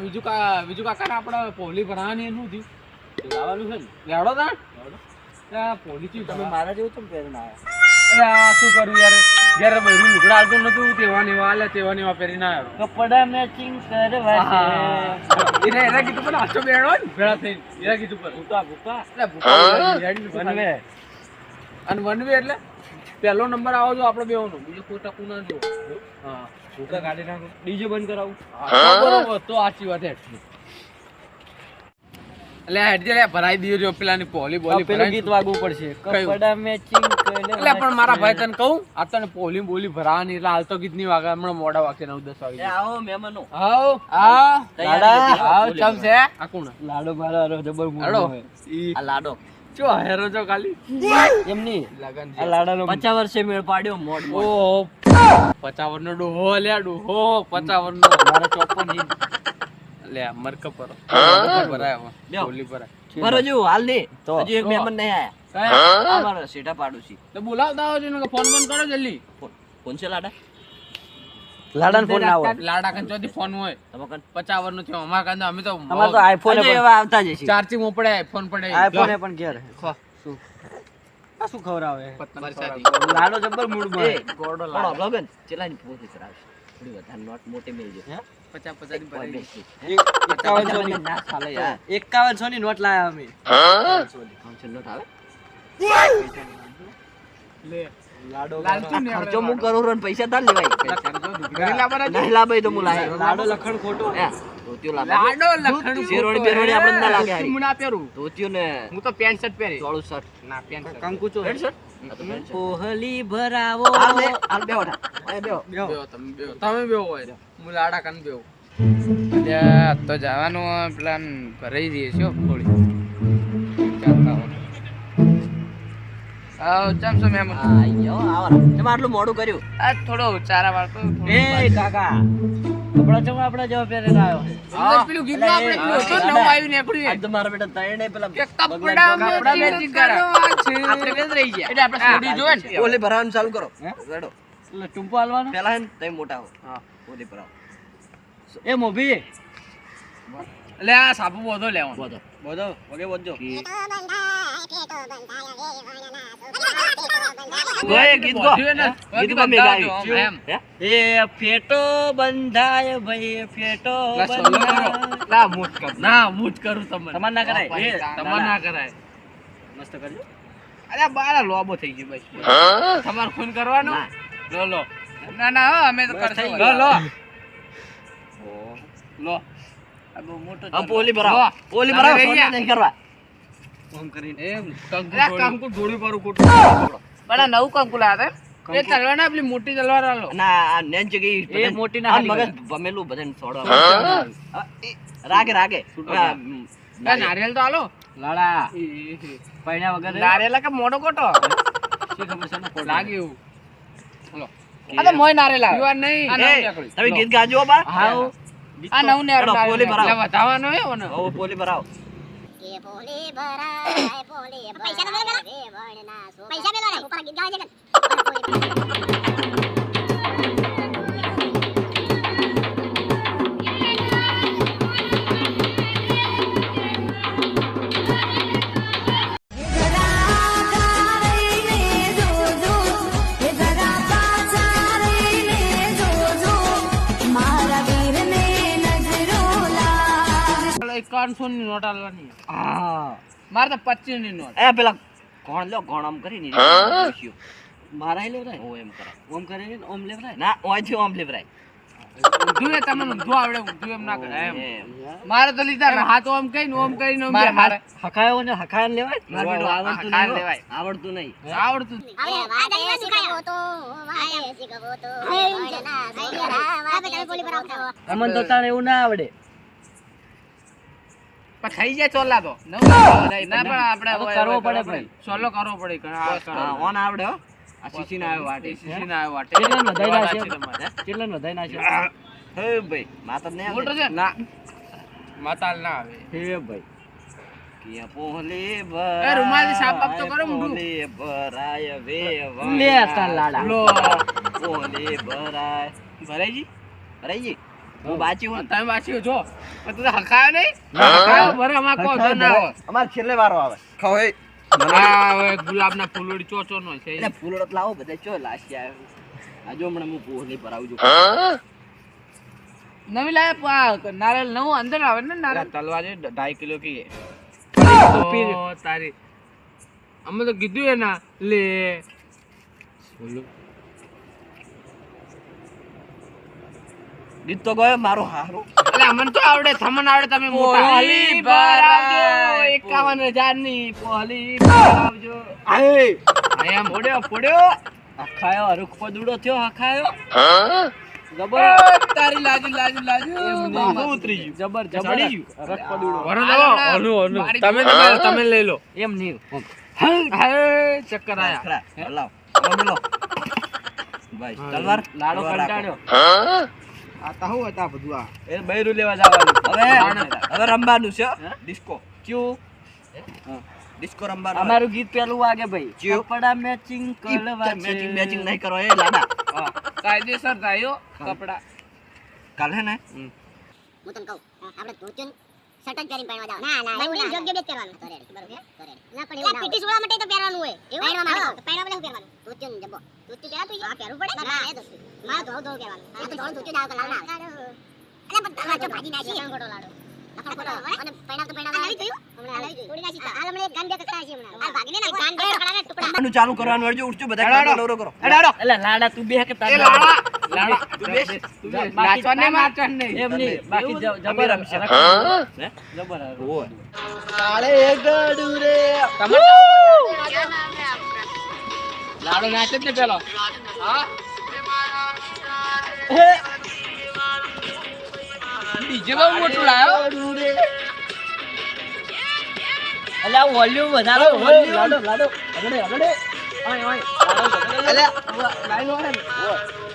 બીજું કાકા આપણે પોલી ભરાવાની એનું થયું લાવવાનું છે ને લેવડો તા પોલી થી તમે મારા જેવું તો પહેરીને આવ્યા શું કરું યાર ઘેર બહેરું લુગડા આવતો નતું તેવાની વા પહેરીને આવ્યો કપડા મેચિંગ કરવા છે એના કીધું પણ આછો બેડો ને ભેળા થઈ એના કીધું પર ભૂકા એટલે ભૂકા અને વનવે એટલે પહેલો નંબર આવો જો આપણે બેવાનો બીજો કોઈ ટકું ના જો હા ભૂકા કાઢી નાખો ડીજે બંધ કરાવું બરોબર તો આછી વાત એટલે હેડજે ભરાઈ દીધો જો પેલાની પોલી બોલી પેલું ગીત વાગવું પડશે કપડા મેચિંગ એટલે પણ મારા ભાઈ તને કહું આ તને પોલી બોલી ભરાવાની એટલે હાલ તો ગીત નહીં વાગે હમણાં મોડા વાગે 9-10 વાગે આવો મહેમાનો આવો આવ ચમ છે આ કોણ લાડો મારો જબર મૂડો આ લાડો ચો હેરો જો ખાલી એમની લગન આ લાડાનો 50 વર્ષે મેળ પાડ્યો મોડ ઓ 50 વર્ષનો ડોહો લ્યા ડોહો 50 વર્ષનો મારા 54 લે મરક પર ભરાય બોલી ભરાય બરો જો હાલ ને હજી એક મહેમાન નહીં આયા અમારો સેટા પાડોશી તો બોલાવતા આવજો ને ફોન કરો જલ્દી ફોન છે લાડાને ફોન ના હોય લાડા કન ચોથી ફોન હોય તમે કન 50 વર્ષનો થયો અમાર કન અમે તો આઈફોન એવા આવતા જ છે ચાર્જિંગ માં પડે આઈફોન પડે આઈફોન પણ ઘેર ખો શું આ શું ખવરાવે લાડો જબર મૂડ માં ગોડો લાડો લગન ચેલાની પોતે કરાવશે થોડી વધારે નોટ મોટી મેલજો હે 50 ની ભરી 5100 ની ના ચાલે યાર 5100 ની નોટ લાયા અમે 5100 નોટ આવે લે લાડો ખર્ચો મુ કરું રોન પૈસા તાર લેવાય ગરીલા પર નહીં લાબાય તો મુ લાય લાડો લખણ ખોટો ધોતિયો લાડો લખણ શેરોડી બેરોડી આપણે ના લાગે હારી મુ ના પહેરું ધોતિયો ને હું તો પેન્ટ શર્ટ પહેરી ચોળું શર્ટ ના પેન્ટ શર્ટ કંકુચો પેન્ટ શર્ટ પોહલી ભરાવો હાલ બેહો તમે બેહો હોય મુ લાડા કન બેહો અલ્યા તો જવાનું પ્લાન ભરાઈ દઈએ છો થોડી ચાલતા હો આવ ચમસો મેમ આયો આવો તમે આટલું મોડું કર્યું આ થોડો ચારા વાળતો એ કાકા કપડા ચમ આપડા જવા પહેરે આવ્યો આ પેલું ગીત આપણે તો નવ આવ્યું ને પડ્યું આજ તો મારા બેટા તઈને પેલા કપડા મેચિંગ કરવા છે આપણે બેસ રહી ગયા એટલે આપણે છોડી જોવે ને ઓલે ભરાવાનું ચાલુ કરો રેડો એટલે ટુંપો હાલવાનો પહેલા હે તઈ મોટા હો હા ઓલે ભરાવ એ મોભી એટલે આ સાપુ બોધો લેવાનો બોધો ઓકે બોધજો ગીત મે ગાયું એમ એ ફેટો બંધાય ભાઈ ફેટો બંધાય ના મૂટ કરું તમાર ના કરાય તમાર ના કરાય મસ્ત કરજો અરે બાળા લોબો થઈ ગયો ભાઈ તમાર ફોન કરવાનો લો ના અમે તો કરશું લો અબો મોટો પોલી ભરાવ નહીં કરવા ઓમ કરીને એમ કંકુ જોડી પારું કોટ બડા નવું કંકુ લાવે એ તલવાર ના પેલી મોટી તલવાર આલો ના નેન જગી એ મોટી ના મગજ ભમેલું બધાને છોડવા રાગે નારિયેલ તો આલો લાડા પૈણા વગર નારિયેલ કે મોટો કોટો શી ખબર છે ને લાગ્યું લો આ તો મોય નારિયેલ યુ આર નહીં આ નવું ચાકડી તમે ગીત ગાજો બા હા આ નવું ને પોલી ભરાવ વધાવાનો હે ઓને ઓ પોલી ભરાવ કે પોલી ભરાય પોલી પૈસા તો મેલો રે વણના સો પૈસા મેલો રે ઉપર ગીત ગાવા છે કે ની નોટ આલવાની હા માર તો 25 ની નોટ એ પેલા કોણ લ્યો કોણ આમ કરી ની મારા લેવરાય ઓ એમ કરે ઓમ કરે ને ઓમ લેવરાય ના ઓય થી ઓમ લેવરાય ઊંધું તમને ઊંધું આવડે ઊંધું એમ ના કરે એમ મારે તો લીધા હાથ ઓમ કઈ ને ઓમ કરીને ઓમ મારે હકાયો ને હકાયન લેવાય આવડતું નહીં લેવાય આવડતું નહીં આવડતું હવે વાદળીમાં શીખાયો તો વાદે શીખવો તો વણના સોયરા વાદે તમે બોલી ભરાવતા અમન તો તાણે એવું ના આવડે ખાઈ જાય ચોલા તો ના પણ આપણે કરવો પડે ભાઈ ચોલો કરવો પડે ઓન આવડે હો આ સીસી ના આવ્યો વાટે કેટલા નધાઈ ના છે હે ભાઈ માતા ને મોટો છે ના માતાલ ના આવે હે ભાઈ કે પોહલી ભરાય એ રૂમાલથી સાફ તો કરો મુંડું પોહલી ભરાય વે લે તા લાડા લો પોહલી ભરાય ભરાઈજી હું બાચી હું તમે બાચી છો પણ તું હકાયો નહીં હકાયો બરે અમાર કો ના આવે અમાર છેલ્લે વારો આવે ખાવ હે આ હવે ગુલાબના ફૂલોડી ચોચો નો છે એટલે ફૂલોડો લાવો બધા ચો લાસી આવે આ જો હમણાં હું પોહલી પર આવજો નવી લાય નારિયેલ નવું અંદર આવે ને નારિયેલ તલવા જે 2.5 કિલો કી તારી અમે તો કીધું એ ના લે બોલો ગીત તો ગયો મારો હારો એટલે અમને તો આવડે તમને આવડે તમે પોલી પર આવજો 51,000 ની પોલી પર આવજો આય આયા પડ્યો આખાયો અરુખ પદુડો થયો આખાયો જબર તારી લાજી ઉતરી ગયું જબર ચડી ગયું અરુખ પદુડો વરો દો તમે લઈ લો એમ નહીં હે ચક્કર આયા લાવ મેલો ભાઈ તલવાર લાડો કંટાળ્યો આતા હું હતા બધું આ એ બૈરું લેવા જવાનું હવે રમવાનું છે ડિસ્કો ક્યુ ડિસ્કો રમવાનું અમારું ગીત પેલું વાગે ભાઈ કપડા મેચિંગ કરવા મેચિંગ નહીં કરો એ લાડા કાયદેસર થાય કપડા કાલ હે ને હું તને કહું આપણે ધોતિયું શર્ટ જ પહેરીને પહેરવા જાવ ના બંને જોગ્ય બે પહેરવાનું તો રેડી બરોબર તો રેડી ના પણ એવું પીટી સોળા માટે તો પહેરવાનું હોય પહેરવા માટે પહેરવા માટે પહેરવાનું ધોતિયું જબો ધોતિયું પહેરા તું આ પહેરવું પડે ના એ ધોતિયું મારે ધોળ ધોળ પહેરવાનું આ તો ધોળ ધોતિયું દાવ તો લાલ ના અરે પણ તમાર જો ભાજી નાખી ખોટો લાડો અને પહેરાવ તો પહેરાવ આવી જોયું હમણાં આવી જોયું થોડી નાખી હાલ હમણાં ગાન બે કકડા છે હમણાં આ ભાગીને ના ગાન બે કકડાને ટુકડા આનું ચાલુ કરવાનું અરજો ઉઠજો બધા ડોરો કરો એટલે લાડા તું બે કે લાડા તું બે નાચવાને નહીં એમ નહીં બાકી જબર રમશે જબર ઓય કાળે ગડુ રે લાડો નાચે જ પેલો હા ડીજે બહુ મોટું લાયો અલ્યા વોલ્યુમ વધારો લાડો આગળ આગળ ઓય ઓય અલ્યા લાઈન વાળા